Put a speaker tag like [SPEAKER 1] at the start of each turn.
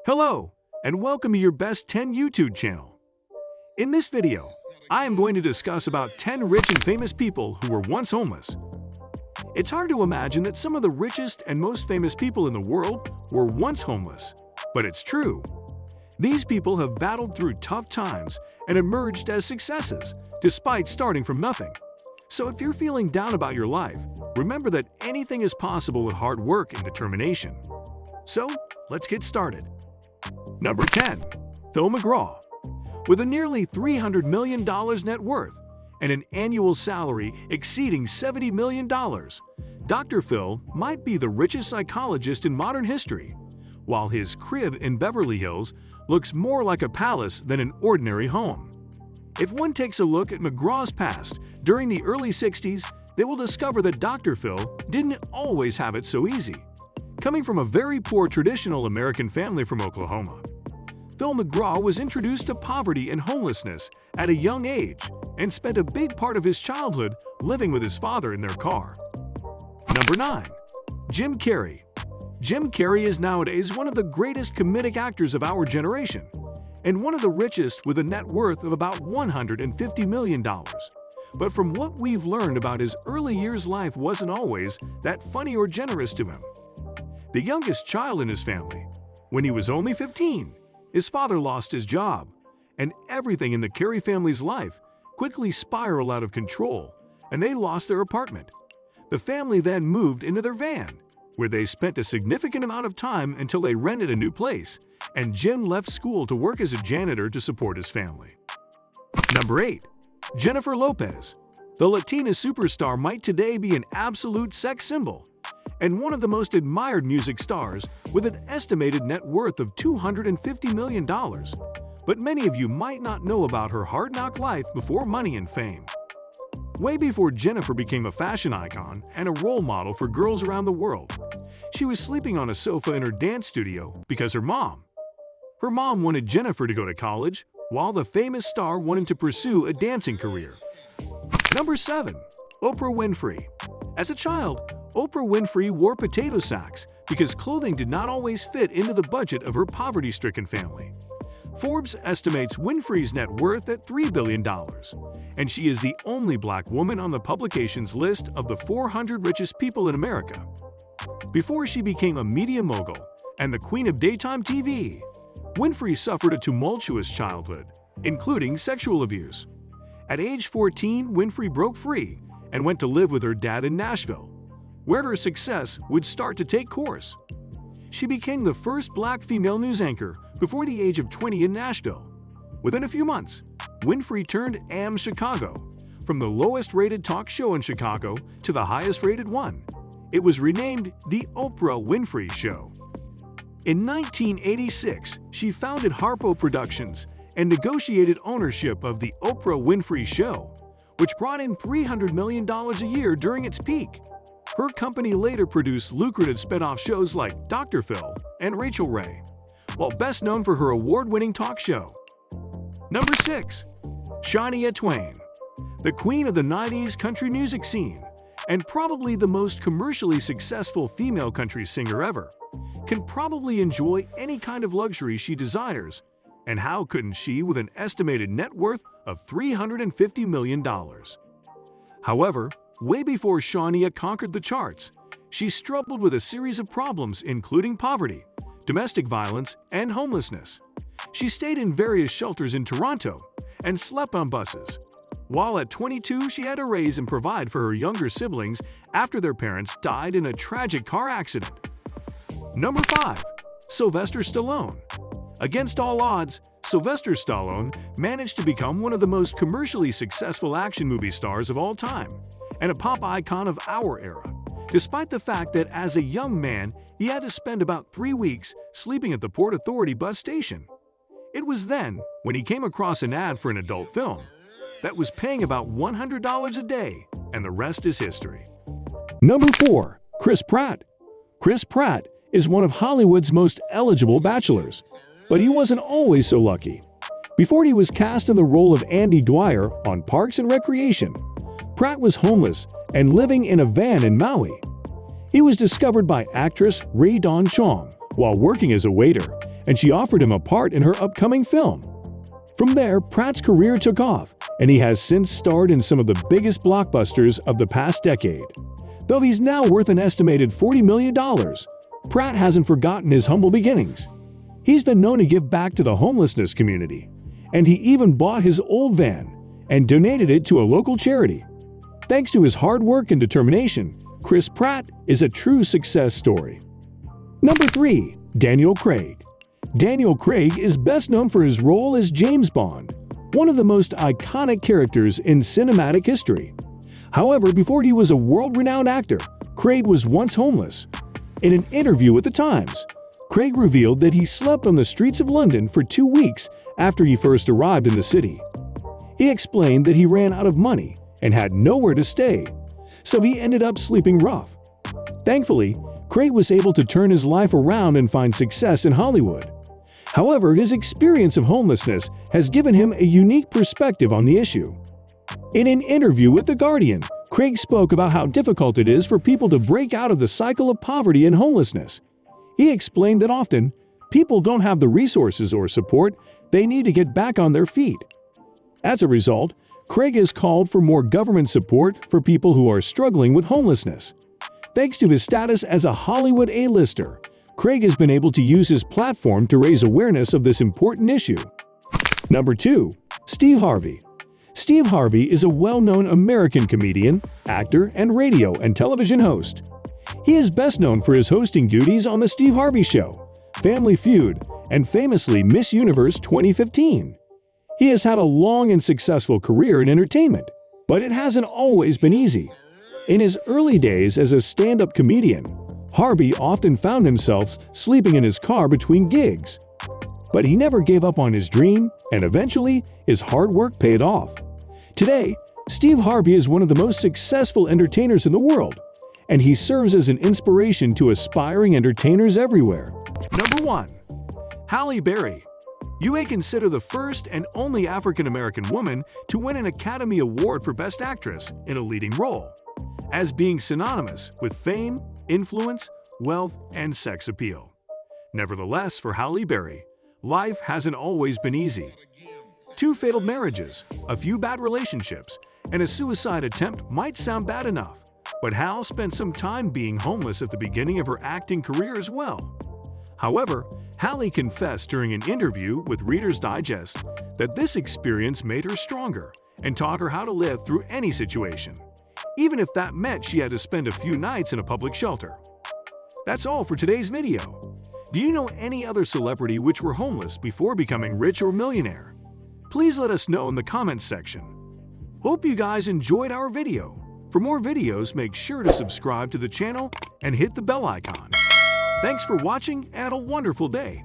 [SPEAKER 1] Hello, and welcome to your Best 10 YouTube channel. In this video, I am going to discuss about 10 rich and famous people who were once homeless. It's hard to imagine that some of the richest and most famous people in the world were once homeless, but it's true. These people have battled through tough times and emerged as successes, despite starting from nothing. So if you're feeling down about your life, remember that anything is possible with hard work and determination. So, let's get started. Number 10. Phil McGraw. With a nearly $300 million net worth and an annual salary exceeding $70 million, Dr. Phil might be the richest psychologist in modern history, while his crib in Beverly Hills looks more like a palace than an ordinary home. If one takes a look at McGraw's past during the early 60s, they will discover that Dr. Phil didn't always have it so easy. Coming from a very poor traditional American family from Oklahoma, Phil McGraw was introduced to poverty and homelessness at a young age and spent a big part of his childhood living with his father in their car. Number 9. Jim Carrey. Jim Carrey is nowadays one of the greatest comedic actors of our generation, and one of the richest with a net worth of about $150 million. But from what we've learned about his early years, life wasn't always that funny or generous to him. The youngest child in his family, when he was only 15, his father lost his job, and everything in the Carrey family's life quickly spiraled out of control, and they lost their apartment. The family then moved into their van, where they spent a significant amount of time until they rented a new place, and Jim left school to work as a janitor to support his family. Number 8. Jennifer Lopez. The Latina superstar might today be an absolute sex symbol, and one of the most admired music stars with an estimated net worth of $250 million. But many of you might not know about her hard-knock life before money and fame. Way before Jennifer became a fashion icon and a role model for girls around the world, she was sleeping on a sofa in her dance studio because her mom wanted Jennifer to go to college, while the famous star wanted to pursue a dancing career. Number 7. Oprah Winfrey. As a child, Oprah Winfrey wore potato sacks because clothing did not always fit into the budget of her poverty-stricken family. Forbes estimates Winfrey's net worth at $3 billion, and she is the only black woman on the publication's list of the 400 richest people in America. Before she became a media mogul and the queen of daytime TV, Winfrey suffered a tumultuous childhood, including sexual abuse. At age 14, Winfrey broke free and went to live with her dad in Nashville, where her success would start to take course. She became the first black female news anchor before the age of 20 in Nashville. Within a few months, Winfrey turned AM Chicago from the lowest-rated talk show in Chicago to the highest-rated one. It was renamed The Oprah Winfrey Show. In 1986, she founded Harpo Productions and negotiated ownership of The Oprah Winfrey Show, which brought in $300 million a year during its peak. Her company later produced lucrative spin-off shows like Dr. Phil and Rachel Ray, while best known for her award-winning talk show. Number 6. Shania Twain. The queen of the 90s country music scene, and probably the most commercially successful female country singer ever, can probably enjoy any kind of luxury she desires, and how couldn't she with an estimated net worth of $350 million? However, way before Shania conquered the charts, she struggled with a series of problems including poverty, domestic violence, and homelessness. She stayed in various shelters in Toronto and slept on buses. While at 22, she had to raise and provide for her younger siblings after their parents died in a tragic car accident. Number 5. Sylvester Stallone. Against all odds, Sylvester Stallone managed to become one of the most commercially successful action movie stars of all time, and a pop icon of our era, despite the fact that as a young man, he had to spend about 3 weeks sleeping at the Port Authority bus station. It was then when he came across an ad for an adult film that was paying about $100 a day, and the rest is history. Number 4. Chris Pratt. Chris Pratt is one of Hollywood's most eligible bachelors, but he wasn't always so lucky. Before he was cast in the role of Andy Dwyer on Parks and Recreation, Pratt was homeless and living in a van in Maui. He was discovered by actress Rae Dawn Chong while working as a waiter and she offered him a part in her upcoming film. From there, Pratt's career took off, and he has since starred in some of the biggest blockbusters of the past decade. Though he's now worth an estimated $40 million, Pratt hasn't forgotten his humble beginnings. He's been known to give back to the homelessness community, and he even bought his old van and donated it to a local charity. Thanks to his hard work and determination, Chris Pratt is a true success story. Number 3. Daniel Craig. Daniel Craig is best known for his role as James Bond, one of the most iconic characters in cinematic history. However, before he was a world-renowned actor, Craig was once homeless. In an interview with The Times, Craig revealed that he slept on the streets of London for 2 weeks after he first arrived in the city. He explained that he ran out of money and had nowhere to stay, so he ended up sleeping rough. Thankfully, Craig was able to turn his life around and find success in Hollywood. However, his experience of homelessness has given him a unique perspective on the issue. In an interview with The Guardian, Craig spoke about how difficult it is for people to break out of the cycle of poverty and homelessness. He explained that often, people don't have the resources or support they need to get back on their feet. As a result, Craig has called for more government support for people who are struggling with homelessness. Thanks to his status as a Hollywood A-lister, Craig has been able to use his platform to raise awareness of this important issue. Number 2. Steve Harvey. Steve Harvey is a well-known American comedian, actor, and radio and television host. He is best known for his hosting duties on The Steve Harvey Show, Family Feud, and famously Miss Universe 2015. He has had a long and successful career in entertainment, but it hasn't always been easy. In his early days as a stand-up comedian, Harvey often found himself sleeping in his car between gigs. But he never gave up on his dream, and eventually, his hard work paid off. Today, Steve Harvey is one of the most successful entertainers in the world, and he serves as an inspiration to aspiring entertainers everywhere. Number 1. Halle Berry. You may consider the first and only African-American woman to win an Academy Award for Best Actress in a leading role, as being synonymous with fame, influence, wealth, and sex appeal. Nevertheless, for Halle Berry, life hasn't always been easy. 2 failed marriages, a few bad relationships, and a suicide attempt might sound bad enough, but Hal spent some time being homeless at the beginning of her acting career as well. However, Halle confessed during an interview with Reader's Digest that this experience made her stronger and taught her how to live through any situation, even if that meant she had to spend a few nights in a public shelter. That's all for today's video. Do you know any other celebrity which were homeless before becoming rich or millionaire? Please let us know in the comments section. Hope you guys enjoyed our video. For more videos, make sure to subscribe to the channel and hit the bell icon. Thanks for watching and have a wonderful day.